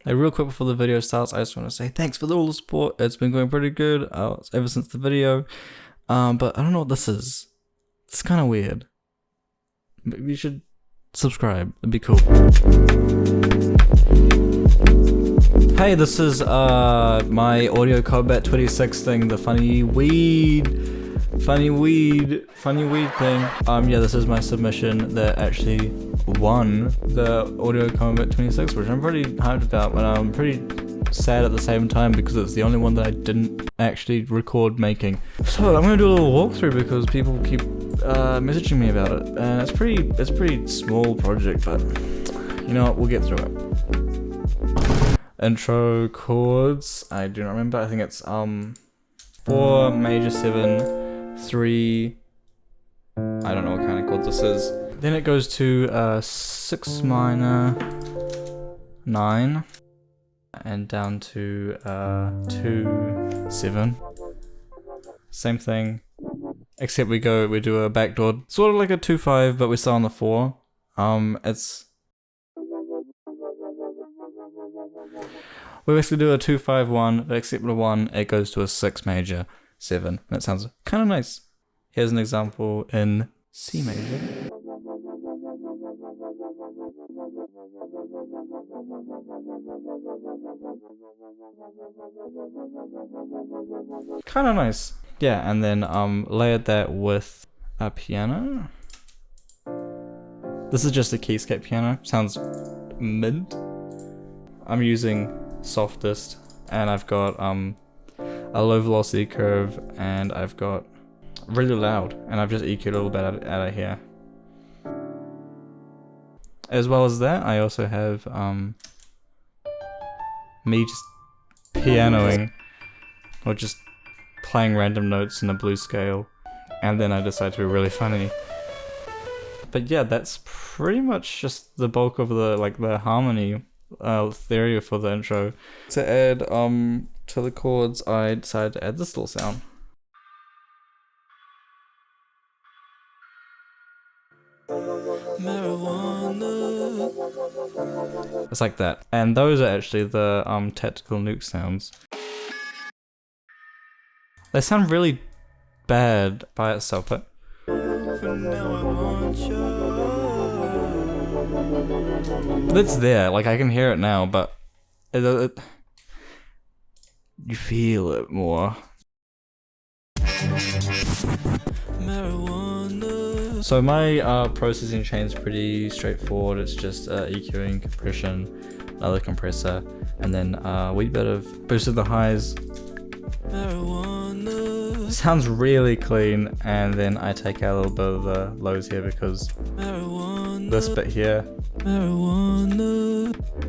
Hey, real quick before the video starts, I just want to say thanks for all the support. It's been going pretty good ever since the video. But I don't know what this is. It's kind of weird. Maybe you should subscribe. It'd be cool. Hey, this is my Audio Combat 26 thing, the funny weed thing. Yeah, this is my submission that actually won the Audio Combat 26, which I'm pretty hyped about, but I'm pretty sad at the same time because it's the only one that I didn't actually record making. So I'm gonna do a little walkthrough because people keep messaging me about it, and it's a pretty small project, but you know what, we'll get through it. Intro chords, I do not remember. I think it's 4 major 7, 3, I don't know what kind of chord this is. Then it goes to 6 minor, 9, and down to 2, 7. Same thing, except we do a backdoor, sort of like a 2-5, but we're still on the 4. We basically do a 2-5-1, but except the 1, it goes to a 6 major 7. That sounds kind of nice. Here's an example in C major. Kind of nice. Yeah, and then layered that with a piano. This is just a keyscape piano. Sounds mint. I'm using softest, and I've got a low velocity curve, and I've got really loud, and I've just EQ'd a little bit out of here. As well as that, I also have me just pianoing, or just playing random notes in a blues scale, and then I decide to be really funny. But yeah, that's pretty much just the bulk of the harmony theory for the intro. To add to the chords, I decided to add this little sound. Marijuana. It's like that. And those are actually the tactical nuke sounds. They sound really bad by itself, but it's there, like I can hear it now, but you feel it more. So my processing chain is pretty straightforward. It's just EQing, compression, another compressor, and then a wee bit of boost of the highs. Sounds really clean, and then I take out a little bit of the lows here because this bit here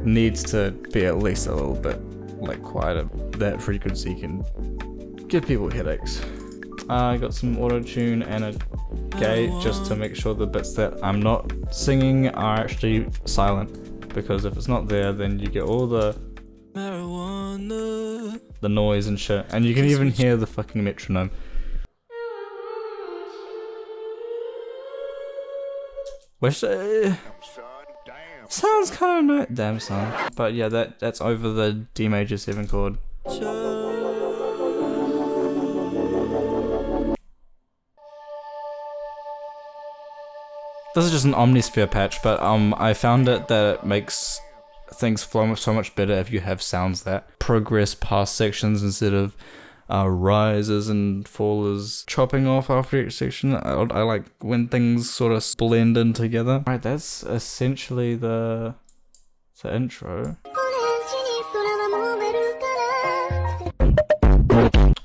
needs to be at least a little bit quieter. That frequency can give people headaches. I got some auto-tune and a gate just to make sure the bits that I'm not singing are actually silent, because if it's not there, then you get all the noise and shit, and you can even hear the fucking metronome. Which sounds kind of nice, damn son. But yeah, that's over the D major 7 chord. This is just an omnisphere patch, but I found that it makes things flow so much better if you have sounds that progress past sections instead of rises and fallers chopping off after each section. I like when things sort of blend in together. Alright, that's essentially the intro.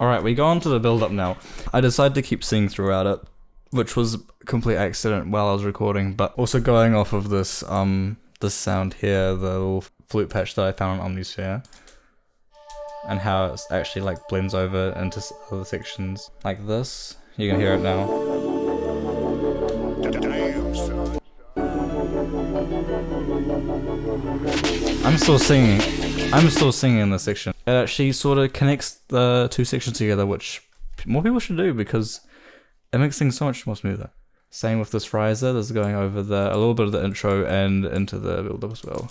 Alright, we go on to the build up now. I decided to keep singing throughout it, which was a complete accident while I was recording, but also going off of this this sound here, the little flute patch that I found on Omnisphere, and how it actually blends over into other sections like this. You can hear it now. I'm still singing in this section. It actually sort of connects the two sections together, which more people should do because it makes things so much more smoother. Same with this riser, this is going over a little bit of the intro and into the build up as well.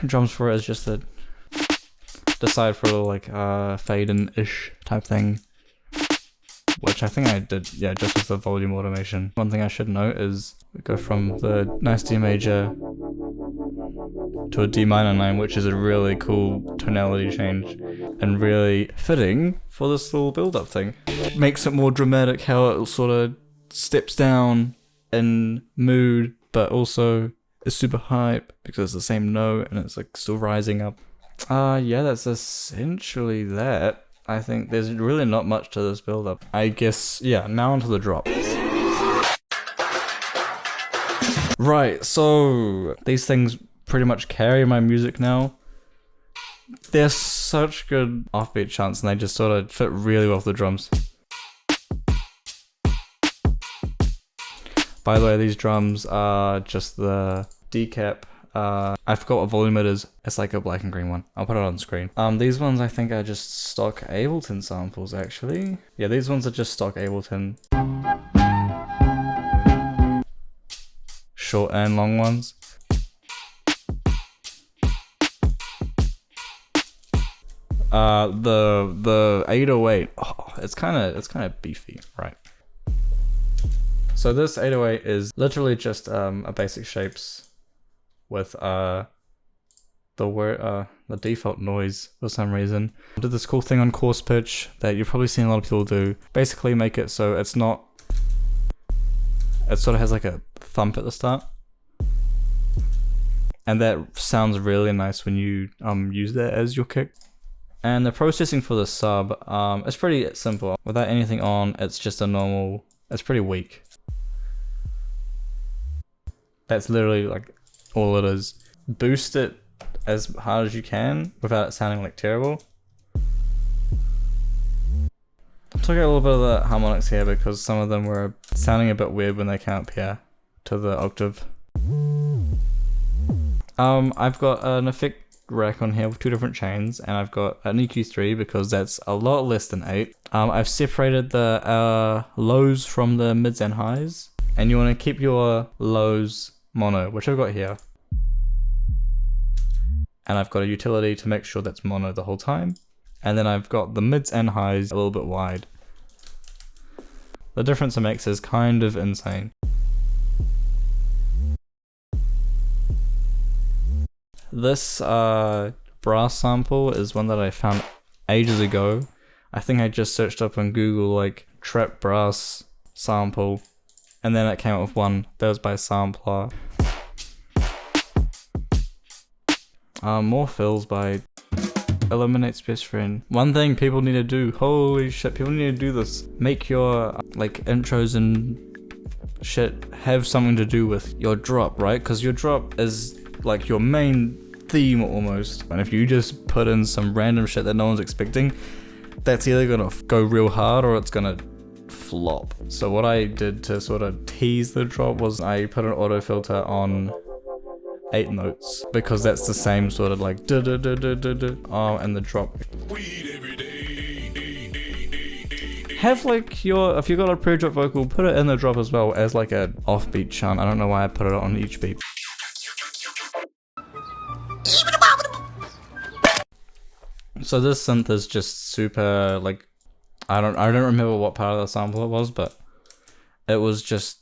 drums for it is just to decide for a little like fade in-ish type thing. Which I think I did, yeah, just with the volume automation. One thing I should note is we go from the nice D major to a D minor 9, which is a really cool tonality change and really fitting for this little build-up thing. Makes it more dramatic how it sort of steps down in mood, but also is super hype because it's the same note and it's like still rising up. Yeah, that's essentially that. I think there's really not much to this build-up. I guess, yeah, now onto the drop. Right, so these things pretty much carry my music now. They're such good offbeat chunks and they just sort of fit really well with the drums. By the way, these drums are just the decap. I forgot what volume it is. It's like a black and green one. I'll put it on screen. These ones I think are just stock Ableton samples actually. Yeah, these ones are just stock Ableton. Short and long ones. The 808, oh, it's kind of beefy, right? So this 808 is literally just a basic shapes with the default noise for some reason. I did this cool thing on coarse pitch that you've probably seen a lot of people do. Basically make it so it sort of has like a thump at the start. And that sounds really nice when you use that as your kick. And the processing for the sub is pretty simple. Without anything on, it's just a normal, it's pretty weak. That's literally like all it is. Boost it as hard as you can without it sounding like terrible. I took out a little bit of the harmonics here because some of them were sounding a bit weird when they came up here to the octave. I've got an effect rack on here with 2 different chains, and I've got an EQ3 because that's a lot less than 8. I've separated the lows from the mids and highs, and you want to keep your lows mono, which I've got here. And I've got a utility to make sure that's mono the whole time. And then I've got the mids and highs a little bit wide. The difference it makes is kind of insane. This brass sample is one that I found ages ago. I think I just searched up on Google like trap brass sample, and then it came up with one that was by Sampler. More fills by Eliminate's best friend. One thing people need to do, holy shit, people need to do this. Make your like intros and shit have something to do with your drop, right? Because your drop is like your main theme almost. And if you just put in some random shit that no one's expecting, that's either gonna go real hard or it's gonna flop. So what I did to sort of tease the drop was I put an auto filter on 8 notes because that's the same sort of like and the drop. Have like your, if you got a pre-drop vocal, put it in the drop as well as like a offbeat chant. I don't know why I put it on each beat. So this synth is just super like, I don't remember what part of the sample it was, but it was just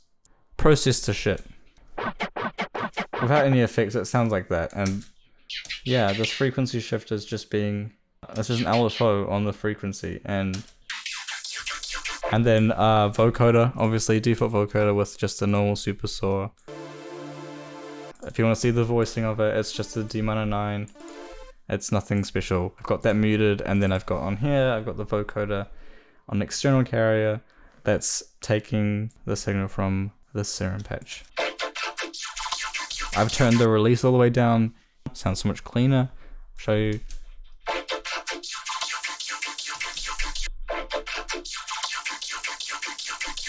processed to shit. Without any effects, it sounds like that. And yeah, this frequency shift is just being, it's just an LFO on the frequency. And then vocoder, obviously default vocoder with just a normal super saw. If you want to see the voicing of it, it's just a D minor 9. It's nothing special. I've got that muted, and then I've got on here, I've got the vocoder on an external carrier that's taking the signal from this serum patch. I've turned the release all the way down. Sounds so much cleaner. I'll show you.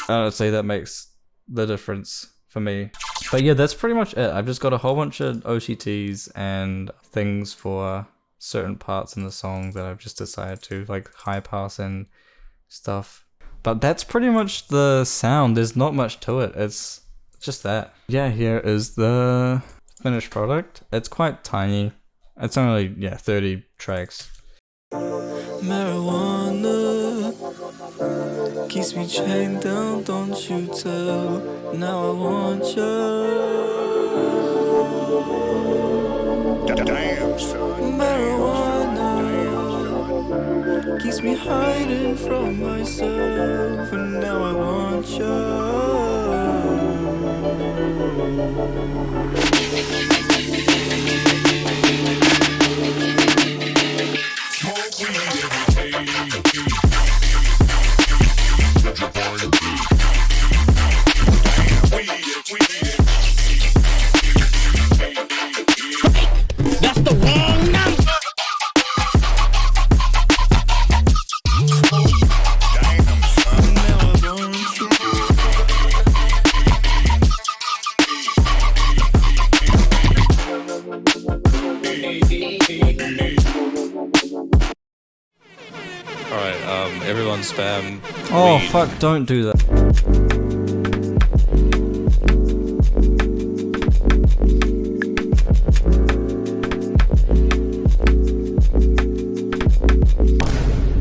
Honestly, that makes the difference for me. But yeah, that's pretty much it. I've just got a whole bunch of OTTs and things for certain parts in the song that I've just decided to, like high pass and stuff. But that's pretty much the sound. There's not much to it. It's just that. Yeah, here is the finished product. It's quite tiny. It's only, yeah, 30 tracks. Marijuana keeps me chained down, don't you tell. Now I want you. Damn, son. Marijuana keeps me hiding from myself, and now I want That's the wrong number. Damn, son. now I want you. Alright, everyone spam Oh, weed. fuck, don't do that.